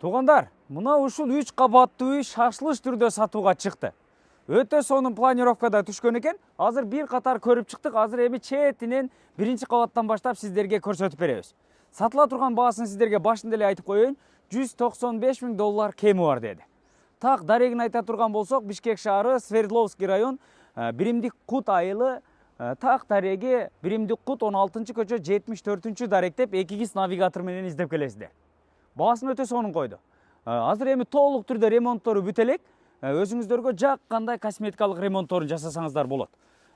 Туғандар, мына ушул 3 кабаттуу үй шашылыш түрдө сатууга чыкты. Өтө сонун планировкада түшкөн экен. Азыр бир катар көрүп чыктык. Азыр эми четинен 1 кабаттан баштап сиздерге көрсөтүп беребиз. Сатыла турган баасын сиздерге башында эле айтып коеюн. $195.000 кеми бар деди. Так дарегин айта турган болсок, Бишкек шаары, Свердловский район, Биримдик Кут айылы, так дареги Биримдик Кут 16-көчө 74-чү дарек деп экигиз навигатор менен издеп келесиздер. Баасын өтө сонун койду. Азыр эми толук түрдө ремонттору бүтө элек. Өзүңүздөргө жаккандай косметикалык ремонтторун жасасаңыздар болот.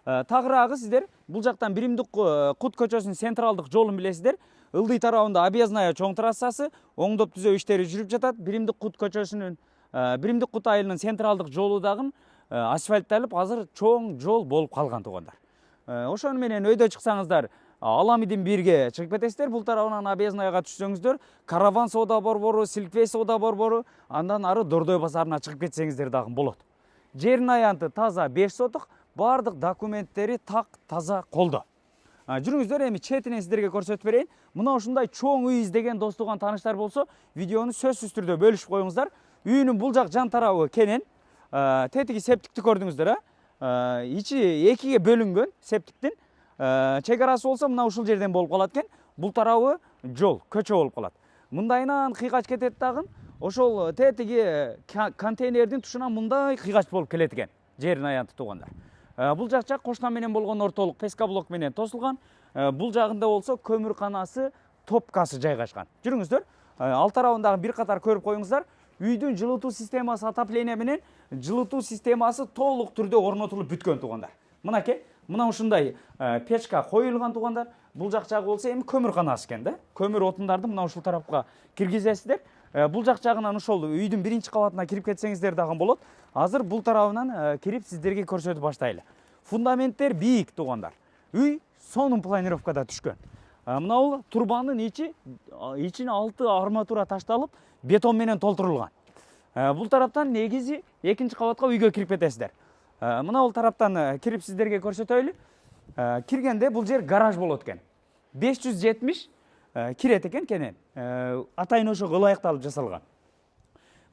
Тагыраагы сиздер бул жактан Биримдик Кут көчөсүнүн централдык жолун билесиздер. Ылдый тарабында Объездная чоң трассасы, оңдоп түзөө иштери жүрүп жатат. Биримдик Кут көчөсүнүн Биримдик Кут айылынын централдык жолу дагы асфальтталып, азыр чоң жол болуп калган тугандар. Ошону менен өйдө чыксаңыздар, Аламидин 1-ге чыгып кетесиздер. Бул тарабынан Объездныйга түшсөңүздөр, Караван соода борбору, Силквей соода борбору, андан ары Дордой базарына чыгып кетсеңиздер дагы болот. Жердин аянты таза 5 сотук, бардык документтери так таза колдо. Жүрүңүздөр, эми четинен сиздерге көрсөтүп берейин. Мына ушундай чоң үй издеген дос туган тааныштар болсо, видеону сөзсүз түрдө бөлүшүп коюңуздар. Үйүнүн бул жак жан тарабы кенен, тетиги септикти көрдүңүздөр, ичи 2-ге бөлүнгөн септиктин. Чек арасы болсо мына ушул жерден болуп калат экен. Бул тарабы жол, көчө болуп калат. Мындайынан кыйгач кетет дагы. Ошол тетиги контейнердин тушунан мындай кыйгач болуп келет экен. Жердин аянты тугандар. Бул жак кошна менен болгон ортолук пескаблок менен тосулган. Бул жагында болсо көмүрканасы, топкасы жайгашкан. Жүрүңүздөр, ал тарабындагы бир катар көрүп коюңуздар. Үйдүн жылытуу системасы, отопление менен жылытуу системасы толук түрдө орнотулуп бүткөн тугандар. Мынакей, мына ушундай печка коюлган тугандар. Бул жагы болсо эми көмүрканасы экен да. Көмүр отундарды мына ушул тарапка киргизесиздер. Бул жагынан ошол үйдүн 1 кабатына кирип кетсеңиздер дагы болот. Азыр бул тарабынан кирип сиздерге көрсөтүп баштайлы. Фундаменттер бийик тугандар. Үй сонун планировкада түшкөн. Мына бул турбанын ичине 6 арматура ташталып, бетон менен толтурулган. Бул тараптан негизи 2 кабатка үйгө кирип кетесиздер. Мына бул тараптан кирип сиздерге көрсөтөйлү. Киргенде бул жер гараж болот экен. 570 кирет экен кенен. Атайын ошого ылайыкталып жасалган.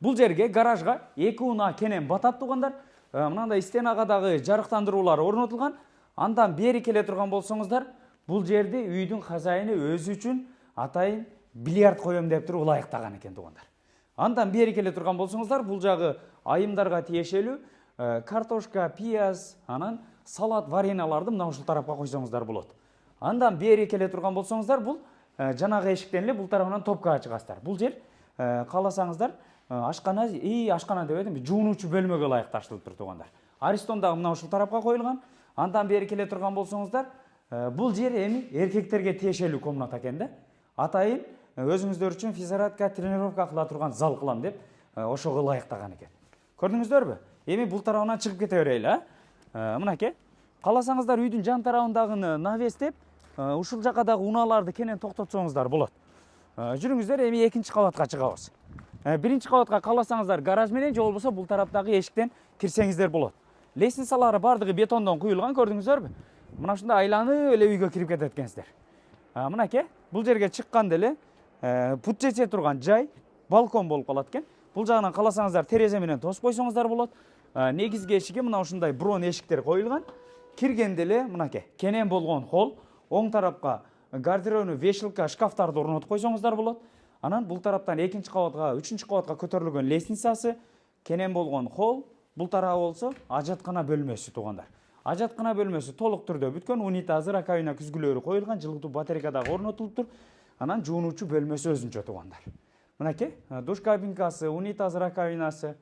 Бул жерге гаражга 2 уна кенен батат тугандар. Мынандай стенага дагы жарыктандыруулар орнотулган. Андан бери келе турган болсоңуздар, бул жерди үйдүн хозяйыны өзү үчүн атайын бильярд коем деп туруп ылайыктаган экен тугандар. Андан бери келе турган болсоңуздар, бул жагы айымдарга тиешелүү картошка, пияз, анан салат, вареналарды мына ушул тарапка койсоңуздар болот. Андан бери келе турган болсоңуздар, бул жанагы эшиктен эле бул тарабынан топкага чыгасыздар. Бул жер кааласаңыздар ашкана деп айтам, жуунуучу бөлмөгө ылайыкташтырылып тур тугандар. Аристон дагы мына ушул тарапка коюлган. Андан бери келе турган болсоңуздар, бул жер эми эркектерге тиешелүү комната экен да. Атайын өзүңүздөр үчүн физзарядка, тренировка кыла турган зал кылам деп ошого ылайыктаган экен. Көрдүңүздөрбү? Эми бул тарабынан чыгып кете берели, Мынакей. Кааласаңыздар үйдүн жан тарабындагы навестеп, ушул жака дагы унааларды кенен токтотсоңуздар болот. Жүрүңүздөр, эми 2 кабатка чыгабыз. 1 кабатка кааласаңыздар гараж менен, же болбосо бул тараптагы эшиктен кирсеңиздер болот. Лестницалары бардыгы бетондон куюлган, көрдүңүздөрбү? Мына ушундай айланып эле үйгө кирип кетет экенсиздер. Мынакей, бул жерге чыкканда эле пут жете турган жай, балкон болуп калат экен. Бул жагынан кааласаңыздар терезе менен тосуп койсоңуздар болот. Негизги эшиги мына ушундай брон эшиктер коюлган. Киргенде эле мынакей кенен болгон холл, оң тарапка гардеробный вешалка, шкафтарды орнотуп койсоңуздар болот. Анан бул тараптан 2 кабатка, 3 кабатка көтөрүлгөн лестницасы, кенен болгон холл, бул тарабы болсо ажаткана бөлмөсү тугандар. Ажаткана бөлмөсү толук түрдө бүткөн, унитазы, раковина күзгүлөрү коюлган, жылытуу батарейка дагы орнотулуп тур. Анан жуунуучу бөлмөсү өзүнчө тугандар. Мынакей, душ кабинкасы, унитаз, раковинасы,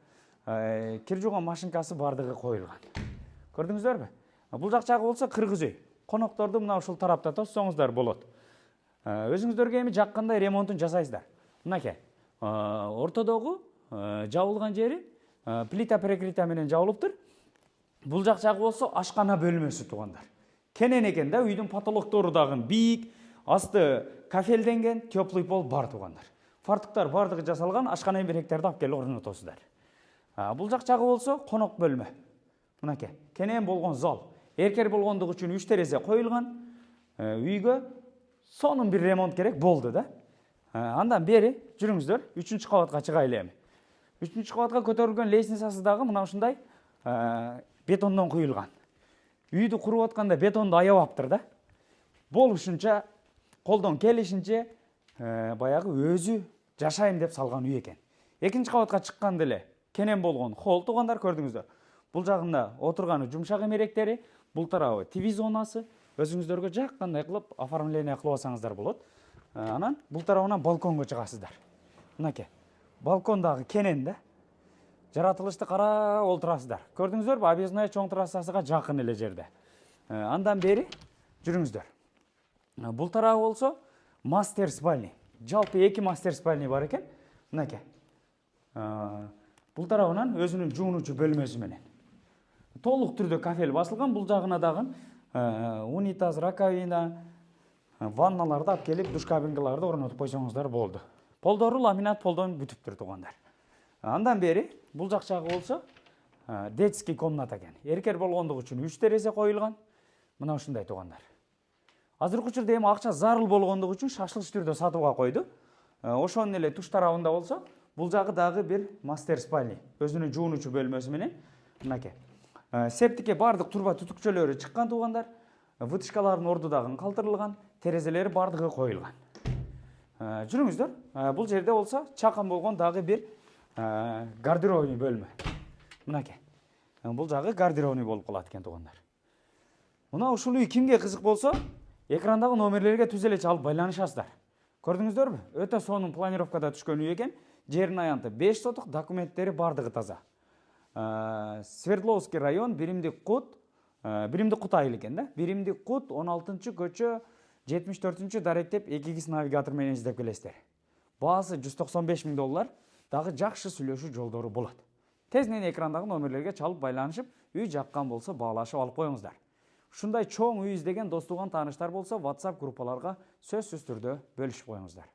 кир жууган машинкасы бардыгы коюлган. Көрдүңүздөрбү? Бул жак жагы болсо кыргыз үй. Конокторду мына ушул тарапта тоссоңуздар болот. Өзүңүздөргө эми жаккандай ремонтун жасайсыздар. Мынакей, ортодогу жабылган жери плита перекрытие менен жабылыптыр. Бул жак жагы болсо ашкана бөлмөсү тугандар. Кенен экен да, үйдүн потолоктору дагы бийик, асты кафелденген, теплый пол бар тугандар. Фартуктар бардыгы жасалган, ашкана эмеректерди алып келип орнотосуздар. Бул жак жагы болсо конок бөлмө. Мынакей, кенен болгон зал. Эркер болгондугу үчүн 3 терезе коюлган. Үйгө сонун бир ремонт керек болду да. Андан бери жүрүңүздөр 3-кабатка чыгайлы эми. 3-кабатка көтөрүлгөн лестницасы дагы мына ушундай бетондон куюлган. Үйдү куруп атканда бетонду аябаптыр да. Болушунча колдон келишинче баягы өзү жашайм деп салган үй экен. 2-кабатка чыкканда эле кенен болгон холл туугандар көрдүңүздөр. Бул жагында отурганы жумшак эмеректери, бул тарабы ТВ зонасы. Өзүңүздөргө жаккандай кылып оформление кылып алсаңыздар болот. Анан бул тарабынан балконго чыгасыздар. Мынакей. Балкон дагы кенен да. Жаратылышты карап олтурасыздар. Көрдүңүздөрбү? Объездная чоң трассасыга жакын эле жерде. Андан бери жүрүңүздөр. Бул тарабы болсо мастер спальня. Жалпы 2 мастер спальня бар экен. Мынакей. Бул тарабынан өзүнүн жуунуучу бөлмөсү менен. Толук түрдө кафель басылган. Бул жагына дагы унитаз, раковина, ванналарды алып келип, душ кабинкаларды орнотуп койсоңуздар болду. Полдору ламинат полдон бүтүптүр туугандар. Андан бери бул жак жагы болсо детский комната экен. Эркер болгондугу үчүн 3 терезе коюлган. Мына ушундай туугандар. Азыркы учурда эми акча зарыл болгондугу үчүн шашлык түрдө сатууга койду. Ошонун эле туш тарабында болсо, бул жагы дагы бир мастер спальня. Өзүнүн жуунуучу бөлмөсү менен. Мынакей. Септикке бардык турба түтүкчөлөрү чыккан туугандар. Вытышкалардын орду дагы калтырылган, терезелери бардыгы коюлган. Жүрүңүздөр. Бул жерде болсо чакан болгон дагы бир гардеробный бөлмө. Мынакей. Бул жагы гардеробный болуп калат экен туугандар. Мына ушул үй кимге кызык болсо, экрандагы номерлерге түз эле чалып байланышасыздар. Көрдүңүздөрбү? Өтө сонун планировкада түшкөн үй экен. Жерин аянты 5 сотук, документтери бардыгы таза. Свердловский район, Биримдик Кут айыл экен да. Биримдик Кут 16-көчө 74-чү даректеп 2 навигатор менен издеп келесиздер. Баасы $195,000. Дагы жакшы сүйлөшүү жолдору болот. Тезден экрандагы номерлерге чалып байланышып, үй жаккан болсо баалашып алып коюңуздар. Ушундай чоң үй издеген дос туган тааныштар болсо WhatsApp группаларга сөзсүз түрдө бөлүшүп коюңуздар.